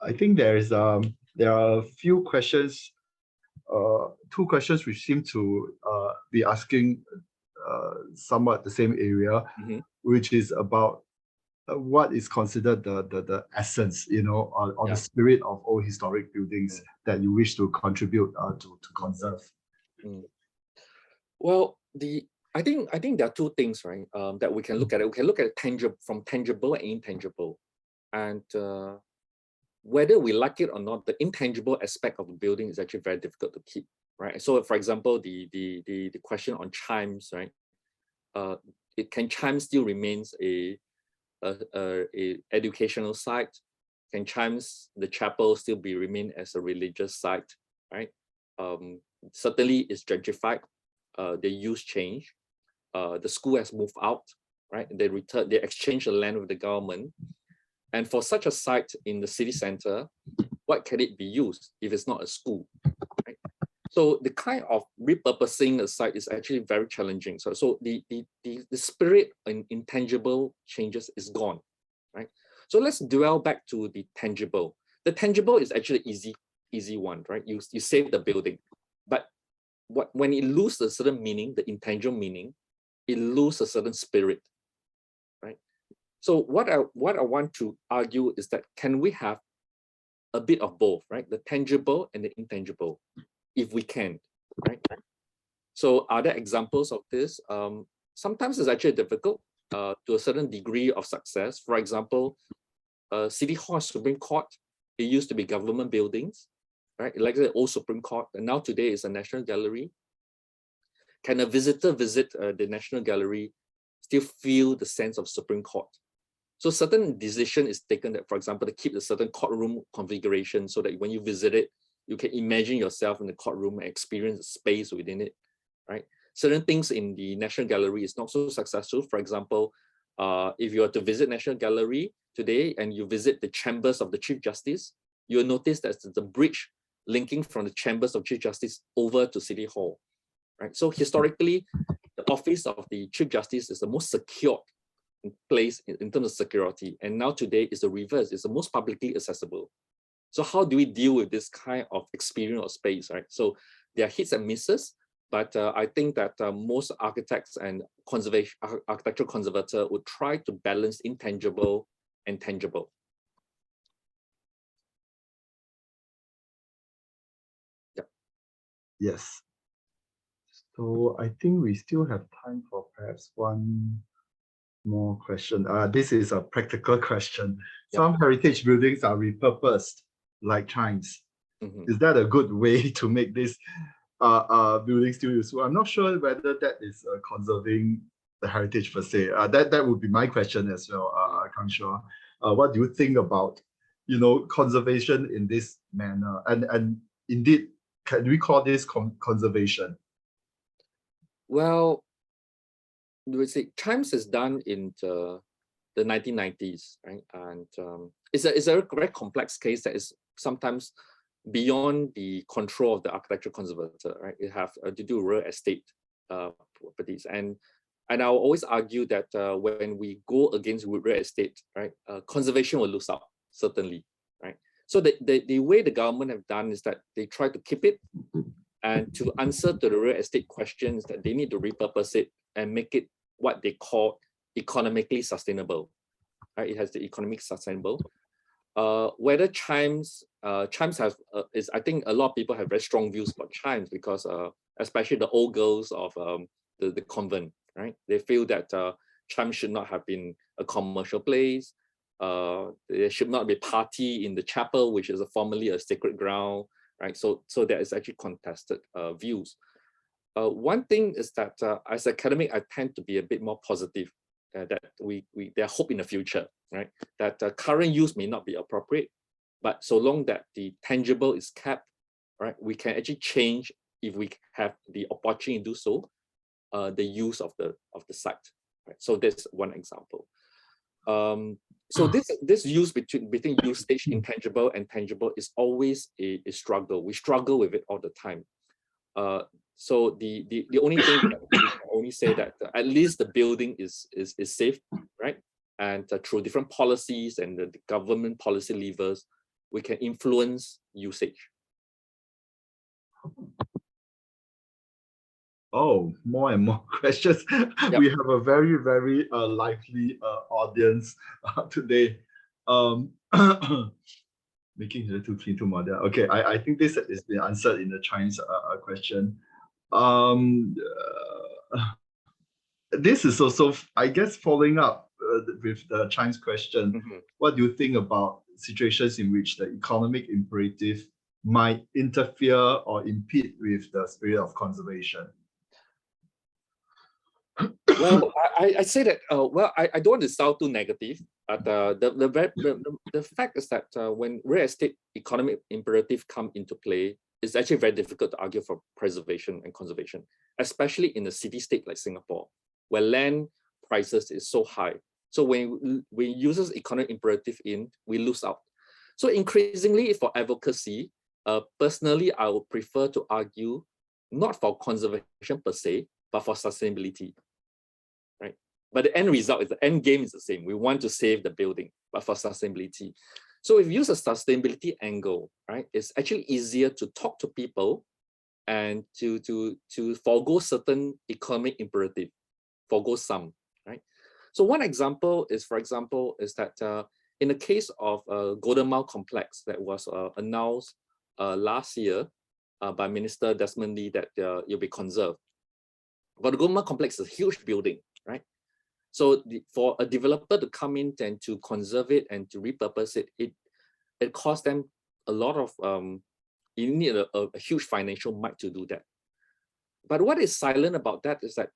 I think there are a few questions, two questions which seem to be asking somewhat the same area, which is about what is considered the essence, or the spirit of old historic buildings that you wish to contribute to conserve. Well, I think there are two things, right, that we can look at. We can look at it from tangible and intangible, and whether we like it or not, the intangible aspect of the building is actually very difficult to keep, right? So, for example, the question on chimes, right? can Chimes still remains a educational site? Can Chimes, the chapel, still remain as a religious site, right? Certainly it's gentrified. The use change. The school has moved out, right? They exchange the land with the government. And for such a site in the city center, what can it be used if it's not a school, right? So the kind of repurposing a site is actually very challenging. So the spirit and intangible changes is gone, right? So let's dwell back to the tangible. The tangible is actually easy one, right? You save the building, but when it loses a certain meaning, the intangible meaning, it loses a certain spirit, right? So what I want to argue is that can we have a bit of both, right? The tangible and the intangible, if we can, right? So are there examples of this? Sometimes it's actually difficult to a certain degree of success. For example, City Hall, Supreme Court, it used to be government buildings, right? Like the old Supreme Court, and now today is a National Gallery. Can a visitor visit the National Gallery, still feel the sense of Supreme Court? So certain decision is taken that, for example, to keep a certain courtroom configuration so that when you visit it, you can imagine yourself in the courtroom and experience the space within it, right? Certain things in the National Gallery is not so successful. For example, if you are to visit National Gallery today and you visit the chambers of the Chief Justice, you'll notice that there's a bridge linking from the chambers of Chief Justice over to City Hall, right? So historically, the office of the Chief Justice is the most secure place in terms of security, and now today is the reverse. It's the most publicly accessible. So how do we deal with this kind of experience or space, right? So there are hits and misses, but I think that most architects and architectural conservators would try to balance intangible and tangible. Yeah. Yes. So I think we still have time for perhaps one more question. This is a practical question. Yeah. Some heritage buildings are repurposed, like Chimes. Mm-hmm. Is that a good way to make this building still useful? I'm not sure whether that is conserving the heritage per se. That would be my question as well, Kang Shua. What do you think about, conservation in this manner? And indeed, can we call this conservation? Well, we say Chimes is done in the 1990s, right? And it's a very complex case that is sometimes beyond the control of the architectural conservator, right? It have to do with real estate properties, and I'll always argue that when we go against real estate, right, conservation will lose out, certainly, right? So the way the government have done is that they try to keep it, and to answer to the real estate questions, that they need to repurpose it and make it what they call economically sustainable, right? It has the economic sustainable. Whether Chimes have I think a lot of people have very strong views about Chimes because especially the old girls of the convent, right? They feel that Chimes should not have been a commercial place. There should not be party in the chapel, which is formerly a sacred ground, right? So there is actually contested views. One thing is that as academic, I tend to be a bit more positive. That there are hope in the future, right? That current use may not be appropriate, but so long that the tangible is kept, right, we can actually change, if we have the opportunity to do so, the use of the site, right? So that's one example. So this use between usage intangible and tangible is always a struggle. We struggle with it all the time. So the only thing that we can only say that at least the building is safe, right? And through different policies and the government policy levers, we can influence usage. Oh, more and more questions. Yep. We have a very, very lively audience today. Making it too clean to model. Okay, I think this has been answered in the Chinese question. This is also, I guess, following up with the Chinese question. Mm-hmm. What do you think about situations in which the economic imperative might interfere or impede with the spirit of conservation? Well, I say that, well, I don't want to sound too negative, but the fact is that when real estate economic imperative come into play, it's actually very difficult to argue for preservation and conservation, especially in a city-state like Singapore, where land prices is so high. So when we uses economic imperative in, we lose out. So increasingly for advocacy, personally, I would prefer to argue not for conservation per se, but for sustainability. Right? But the end result is the end game is the same. We want to save the building, but for sustainability. So if you use a sustainability angle, right, it's actually easier to talk to people and to forego certain economic imperative, forego some, right? So one example is, for example, is that in the case of Golden Mile complex that was announced last year by Minister Desmond Lee that it'll be conserved. But the Golden Mile complex is a huge building, right? So for a developer to come in and to conserve it and to repurpose it, it costs them a lot of, you need a huge financial might to do that. But what is silent about that is that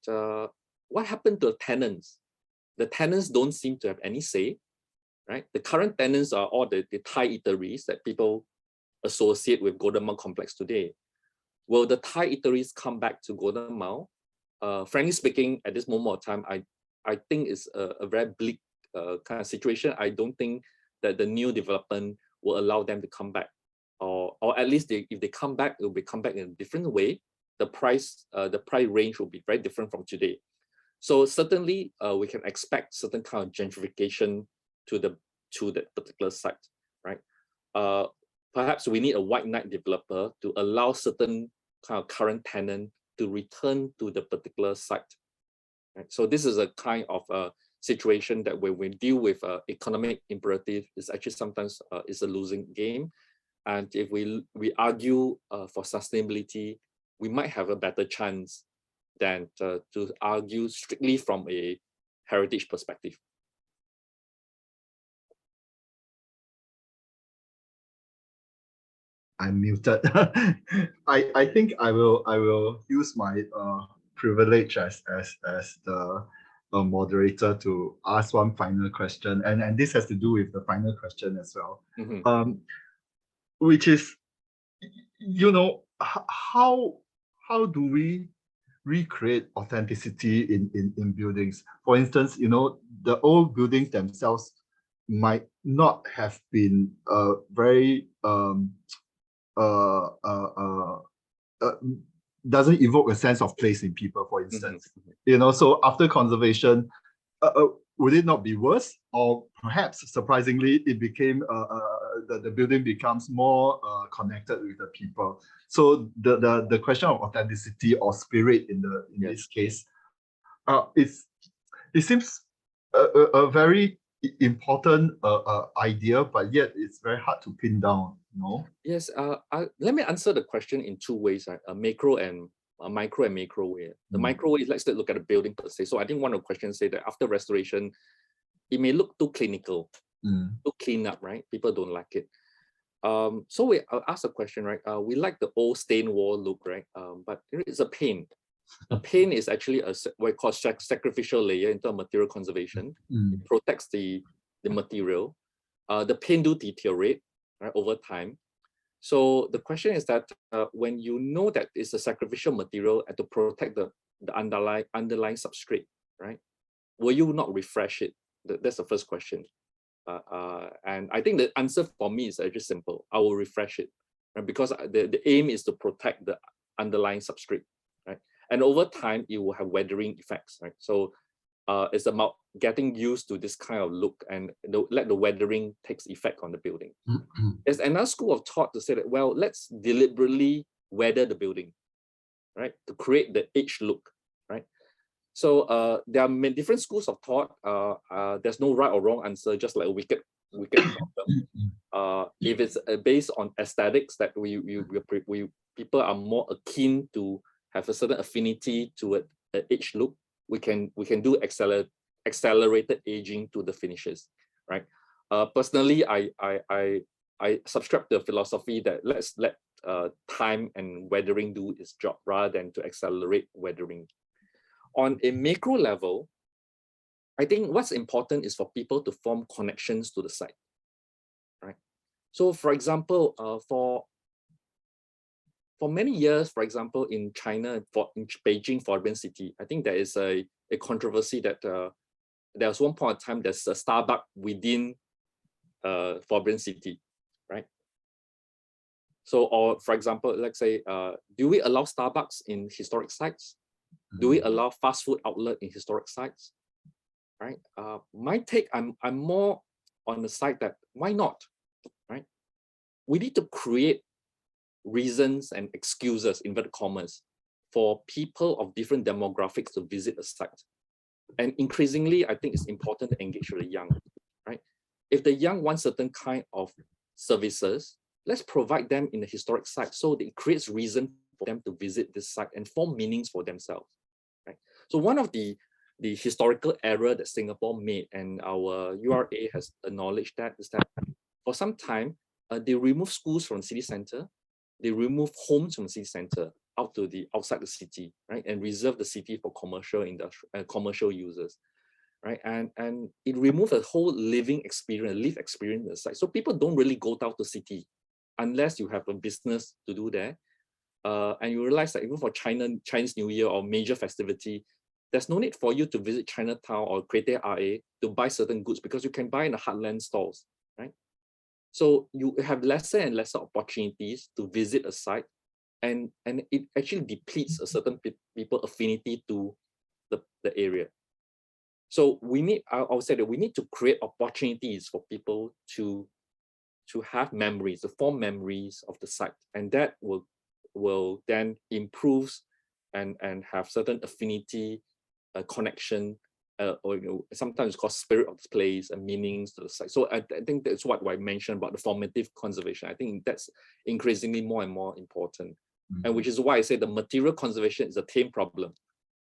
what happened to the tenants? The tenants don't seem to have any say, right? The current tenants are all the Thai eateries that people associate with Golden Mile complex today. Will the Thai eateries come back to Golden Mile? Frankly speaking, at this moment of time, I think it's a very bleak kind of situation. I don't think that the new development will allow them to come back, or at least if they come back, it will come back in a different way. The price range will be very different from today. So certainly we can expect certain kind of gentrification to that particular site, right? Perhaps we need a white knight developer to allow certain kind of current tenant to return to the particular site. Right? So this is a kind of situation that when we deal with economic imperative, is actually sometimes is a losing game. And if we argue for sustainability, we might have a better chance than to argue strictly from a heritage perspective. I'm muted. I think I will use my privilege as the moderator to ask one final question, and this has to do with the final question as well, which is, you know, how do we recreate authenticity in buildings? For instance, you know, the old buildings themselves might not have been very doesn't evoke a sense of place in people, for instance. You know, so after conservation, would it not be worse? Or perhaps surprisingly, it became the building becomes more connected with the people. So the question of authenticity or spirit in this case, it seems a very important idea, but yet it's very hard to pin down. No? Yes, let me answer the question in two ways, right? A macro and a micro and macro way. The micro way is, let's look at the building per se. So I think one of the questions say that after restoration, it may look too clinical, too clean up, right? People don't like it. So I'll ask a question, right? We like the old stained wall look, right? But it's a paint. A paint is actually what we call sacrificial layer in terms of material conservation. It protects the material. The paint do deteriorate, right, over time. So the question is that when you know that it's a sacrificial material and to protect the underlying substrate, right? Will you not refresh it? That's the first question. And I think the answer for me is actually simple. I will refresh it, right? Because the aim is to protect the underlying substrate, right? And over time, it will have weathering effects, right? So it's about getting used to this kind of look and let the weathering takes effect on the building. There's another school of thought to say that, well, let's deliberately weather the building, right? To create the age look, right? So there are many different schools of thought. There's no right or wrong answer, just like a wicked problem. If it's based on aesthetics, that people are more keen to have a certain affinity to an age look, we can do accelerated aging to the finishes, right? Personally, I subscribe to the philosophy that let's let time and weathering do its job rather than to accelerate weathering. on a macro level, I think what's important is for people to form connections to the site, right? So for example, for many years, for example, in China, in Beijing, Forbidden City, I think there is a controversy that there was one point in time there's a Starbucks within Forbidden City, right? So, or for example, let's say, do we allow Starbucks in historic sites? Do we allow fast food outlet in historic sites? Right? My take, I'm more on the side that why not, right? We need to create reasons and excuses, inverted commas, for people of different demographics to visit a site. And increasingly, I think it's important to engage with the young, right? If the young want certain kind of services, let's provide them in the historic site so that it creates reason for them to visit this site and form meanings for themselves, right? So one of the historical error that Singapore made, and our URA has acknowledged that, is that for some time, they remove schools from the city center, they remove homes from the city center out to the outside the city, right, and reserve the city for commercial commercial users, right, and it removed a whole living experience, live experience in the site. So people don't really go down to city unless you have a business to do there, and you realize that even for Chinese New Year or major festivity, there's no need for you to visit Chinatown or Create RA to buy certain goods because you can buy in the heartland stores, right? So you have lesser and lesser opportunities to visit a site, and it actually depletes a certain people affinity to the area. So we need, I would say that we need to create opportunities for people to have memories, to form memories of the site, and that will then improve and have certain affinity, connection, or sometimes it's called spirit of the place and meanings to the site. So I think that's what I mentioned about the formative conservation. I think that's increasingly more and more important, and which is why I say the material conservation is a tame problem.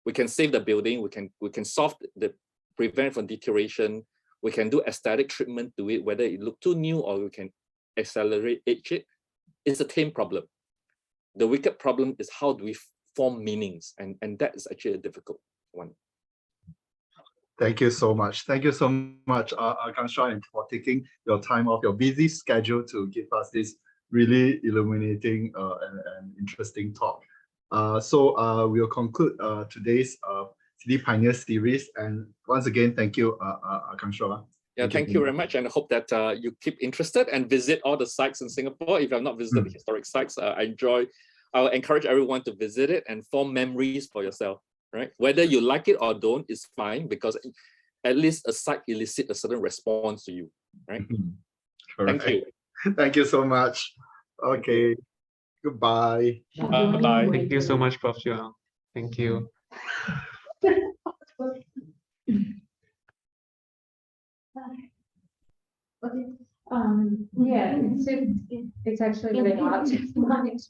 We can save the building, we can solve the prevent from deterioration, we can do aesthetic treatment to it, whether it look too new or we can accelerate age it. It's a tame problem. The wicked problem is how do we form meanings, and that is actually a difficult one. Thank you so much. Thank you so much, Akansha, for taking your time off your busy schedule to give us this really illuminating and interesting talk. So we'll conclude today's City Pioneer series. And once again, thank you, Akansha. Yeah, thank you very much, and I hope that you keep interested and visit all the sites in Singapore. If you have not visited the historic sites, I'll encourage everyone to visit it and form memories for yourself. Right? Whether you like it or don't is fine, because at least a site elicits a certain response to you. Right? Thank you. Thank you so much. Okay. Goodbye. Bye. Thank you so much, Prof. Juang. Thank you. Okay. Yeah, it's actually very hard to manage.